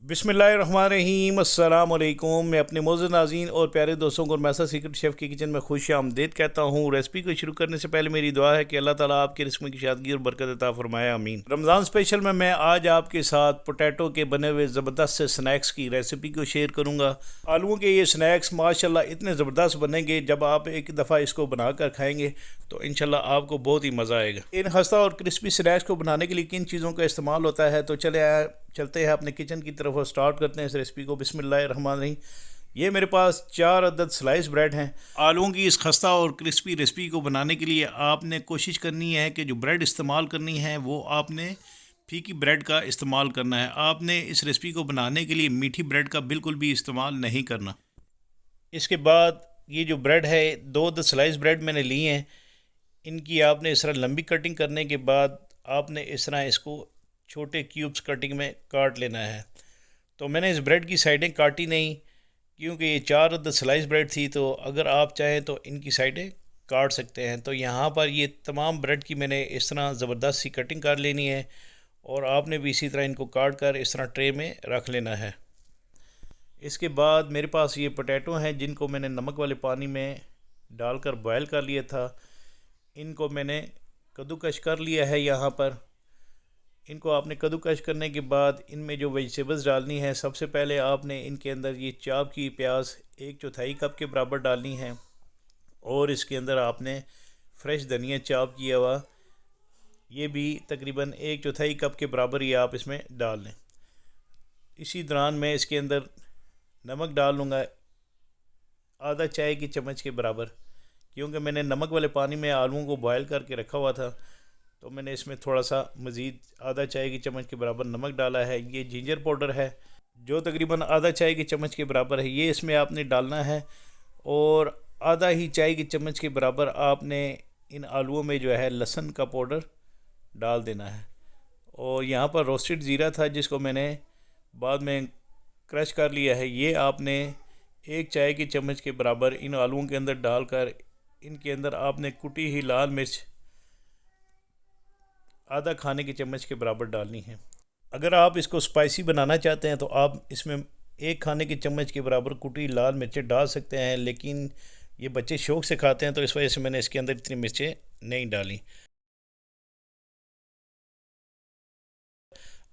बिस्मिल्लाहिर्रहमानिर्रहीम अस्सलाम वालेकुम। मैं अपने मोअज़्ज़ज़ नाज़रीन और प्यारे दोस्तों को मैसा सीक्रेट शेफ़ की किचन में खुश आमदीद कहता हूँ। रेसिपी को शुरू करने से पहले मेरी दुआ है कि अल्लाह ताला आपकी रिस्क की शादगी और बरकत अता फरमाए, आमीन। रमज़ान स्पेशल में मैं आज आपके साथ पोटैटो के बने हुए ज़बरदस्त से स्नैक्स की रेसिपी को शेयर करूँगा। आलूओं के ये स्नैक्स माशाल्लाह इतने ज़बरदस्त बनेंगे, जब आप एक दफ़ा इसको बना कर खाएँगे तो इंशाल्लाह आपको बहुत ही मज़ा आएगा। इन खस्ता और क्रिस्पी स्नैक्स को बनाने के लिए किन चीज़ों का इस्तेमाल होता है, तो चलते हैं अपने किचन की तरफ और स्टार्ट करते हैं इस रेसिपी को। बिस्मिल्लाहिर्रहमानिर्रहीम। ये मेरे पास 4 अदद स्लाइस ब्रेड हैं। आलूओं की इस खस्ता और क्रिस्पी रेसिपी को बनाने के लिए आपने कोशिश करनी है कि जो ब्रेड इस्तेमाल करनी है वो आपने फीकी ब्रेड का इस्तेमाल करना है। आपने इस रेसिपी को बनाने के लिए मीठी ब्रेड का बिल्कुल भी इस्तेमाल नहीं करना। इसके बाद ये जो ब्रेड है, 2 अदद स्लाइस ब्रेड मैंने लिए हैं। इनकी आपने इस तरह लंबी कटिंग करने के बाद आपने इस तरह इसको छोटे क्यूब्स कटिंग में काट लेना है। तो मैंने इस ब्रेड की साइडें काटी नहीं, क्योंकि ये 4 अदद स्लाइस ब्रेड थी, तो अगर आप चाहें तो इनकी साइडें काट सकते हैं। तो यहाँ पर ये तमाम ब्रेड की मैंने इस तरह ज़बरदस्त सी कटिंग कर लेनी है और आपने भी इसी तरह इनको काट कर इस तरह ट्रे में रख लेना है। इसके बाद मेरे पास ये पोटैटो हैं, जिनको मैंने नमक वाले पानी में डालकर बॉयल कर लिया था। इनको मैंने कद्दूकश कर लिया है। यहाँ पर इनको आपने कद्दूकश करने के बाद इनमें जो वेजिटेबल्स डालनी है, सबसे पहले आपने इनके अंदर ये चॉप की प्याज 1/4 कप के बराबर डालनी है और इसके अंदर आपने फ्रेश धनिया चॉप किया हुआ ये भी तकरीबन 1/4 कप के बराबर ही आप इसमें डाल लें। इसी दौरान मैं इसके अंदर नमक डाल लूँगा आधा चाय की चम्मच के बराबर, क्योंकि मैंने नमक वाले पानी में आलूओं को बॉयल करके रखा हुआ था, तो मैंने इसमें थोड़ा सा मज़ीद आधा चाय की चम्मच के बराबर नमक डाला है। ये जिंजर पाउडर है जो तकरीबन आधा चाय की चम्मच के बराबर है, ये इसमें आपने डालना है। और आधा ही चाय की चम्मच के बराबर आपने इन आलूओं में जो है लहसुन का पाउडर डाल देना है। और यहाँ पर रोस्टेड ज़ीरा था जिसको मैंने बाद में क्रश कर लिया है, ये आपने 1 चाय की चम्मच के बराबर इन आलूओं के अंदर डालकर इनके अंदर आपने कुटी ही लाल मिर्च आधा खाने की चम्मच के बराबर डालनी है। अगर आप इसको स्पाइसी बनाना चाहते हैं तो आप इसमें 1 खाने की चम्मच के बराबर कुटी लाल मिर्चें डाल सकते हैं, लेकिन ये बच्चे शौक़ से खाते हैं तो इस वजह से मैंने इसके अंदर इतनी मिर्चें नहीं डाली।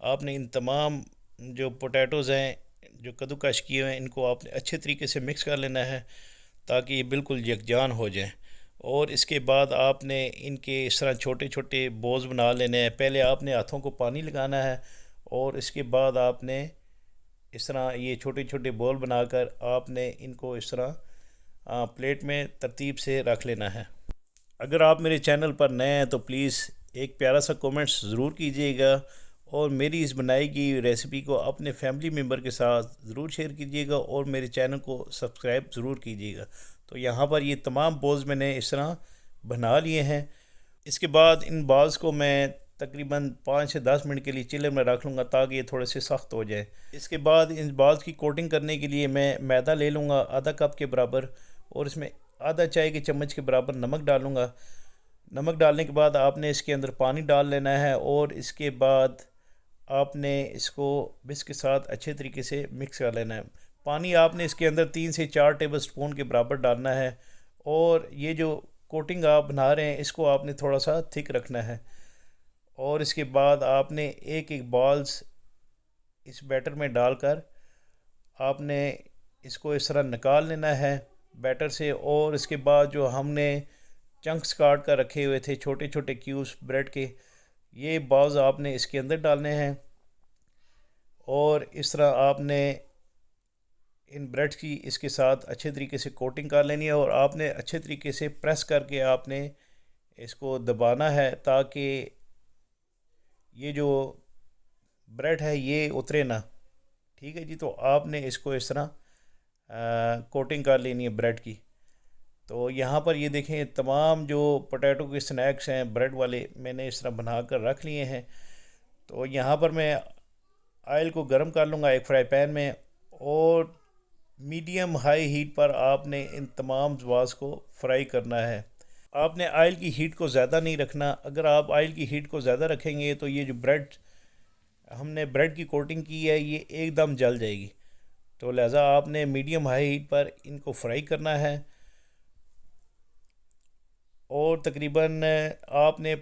आपने इन तमाम जो पोटैटोज़ हैं जो कद्दूकश किए हुए हैं, इनको आपने अच्छे तरीके से मिक्स कर लेना है ताकि ये बिल्कुल यकजान हो जाए। और इसके बाद आपने इनके इस तरह छोटे छोटे बॉल्स बना लेने हैं। पहले आपने हाथों को पानी लगाना है और इसके बाद आपने इस तरह ये छोटे छोटे बॉल बनाकर आपने इनको इस तरह प्लेट में तरतीब से रख लेना है। अगर आप मेरे चैनल पर नए हैं तो प्लीज़ एक प्यारा सा कमेंट्स ज़रूर कीजिएगा और मेरी इस बनाई गई रेसिपी को अपने फैमिली मेम्बर के साथ ज़रूर शेयर कीजिएगा और मेरे चैनल को सब्सक्राइब ज़रूर कीजिएगा। तो यहाँ पर ये तमाम बॉल्स मैंने इस तरह बना लिए हैं। इसके बाद इन बॉल्स को मैं तकरीबन 5 से 10 मिनट के लिए चिल्लर में रख लूँगा ताकि ये थोड़े से सख्त हो जाए। इसके बाद इन बॉल्स की कोटिंग करने के लिए मैं मैदा ले लूँगा आधा कप के बराबर और इसमें आधा चाय की चम्मच के बराबर नमक डालूँगा। नमक डालने के बाद आपने इसके अंदर पानी डाल लेना है और इसके बाद आपने इसको विस्क के साथ अच्छे तरीके से मिक्स कर लेना है। पानी आपने इसके अंदर 3 से 4 टेबल स्पून के बराबर डालना है और ये जो कोटिंग आप बना रहे हैं इसको आपने थोड़ा सा थिक रखना है। और इसके बाद आपने एक एक बॉल्स इस बैटर में डालकर आपने इसको इस तरह निकाल लेना है बैटर से। और इसके बाद जो हमने चंक्स काट कर रखे हुए थे छोटे छोटे क्यूब्स ब्रेड के, ये बॉल्स आपने इसके अंदर डालने हैं और इस तरह आपने इन ब्रेड्स की इसके साथ अच्छे तरीके से कोटिंग कर लेनी है और आपने अच्छे तरीके से प्रेस करके आपने इसको दबाना है ताकि ये जो ब्रेड है ये उतरे ना। ठीक है जी, तो आपने इसको इस तरह कोटिंग कर लेनी है ब्रेड की। तो यहाँ पर ये देखें तमाम जो पोटैटो के स्नैक्स हैं ब्रेड वाले मैंने इस तरह बना कर रख लिए हैं। तो यहाँ पर मैं ऑयल को गर्म कर लूँगा एक फ्राई पैन में और मीडियम हाई हीट पर आपने इन तमाम जवास को फ्राई करना है। आपने ऑयल की हीट को ज़्यादा नहीं रखना। अगर आप ऑयल की हीट को ज़्यादा रखेंगे तो ये जो ब्रेड हमने ब्रेड की कोटिंग की है ये एकदम जल जाएगी। तो लिहाजा आपने मीडियम हाई हीट पर इनको फ्राई करना है और तकरीबन आपने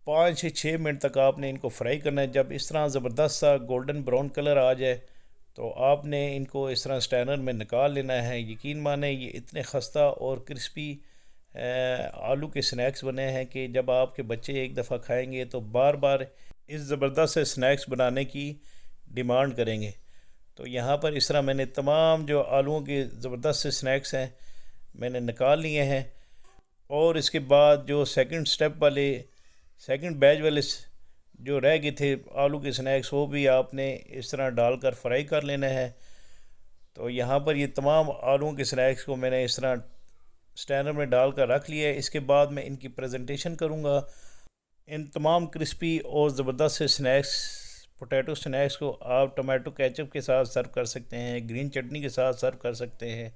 5 से 6 मिनट तक आपने इनको फ्राई करना है। जब इस तरह ज़बरदस्त सा गोल्डन ब्राउन कलर आ जाए तो आपने इनको इस तरह स्टैनर में निकाल लेना है। यकीन माने ये इतने खस्ता और क्रिस्पी आलू के स्नैक्स बने हैं कि जब आपके बच्चे एक दफ़ा खाएंगे तो बार बार इस ज़बरदस्त से स्नैक्स बनाने की डिमांड करेंगे। तो यहाँ पर इस तरह मैंने तमाम जो आलूओं के ज़बरदस्त से स्नैक्स हैं मैंने निकाल लिए हैं और इसके बाद जो सेकंड बैच वाले जो रह गए थे आलू के स्नैक्स वो भी आपने इस तरह डालकर फ्राई कर लेना है। तो यहाँ पर ये तमाम आलूओं के स्नैक्स को मैंने इस तरह स्टैनर में डालकर रख लिया है। इसके बाद मैं इनकी प्रेजेंटेशन करूँगा। इन तमाम क्रिस्पी और ज़बरदस्त से स्नैक्स पोटैटो स्नैक्स को आप टमाटो केचप के साथ सर्व कर सकते हैं, ग्रीन चटनी के साथ सर्व कर सकते हैं।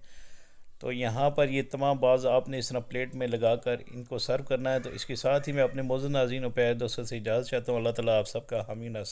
तो यहाँ पर ये तमाम बाज़ आपने इस तरह प्लेट में लगाकर इनको सर्व करना है। तो इसके साथ ही मैं अपने मौजूद नाज़रीन और प्यारे दोस्तों से इजाज़त चाहता हूँ। अल्लाह ताला आप सबका हामी नासिर।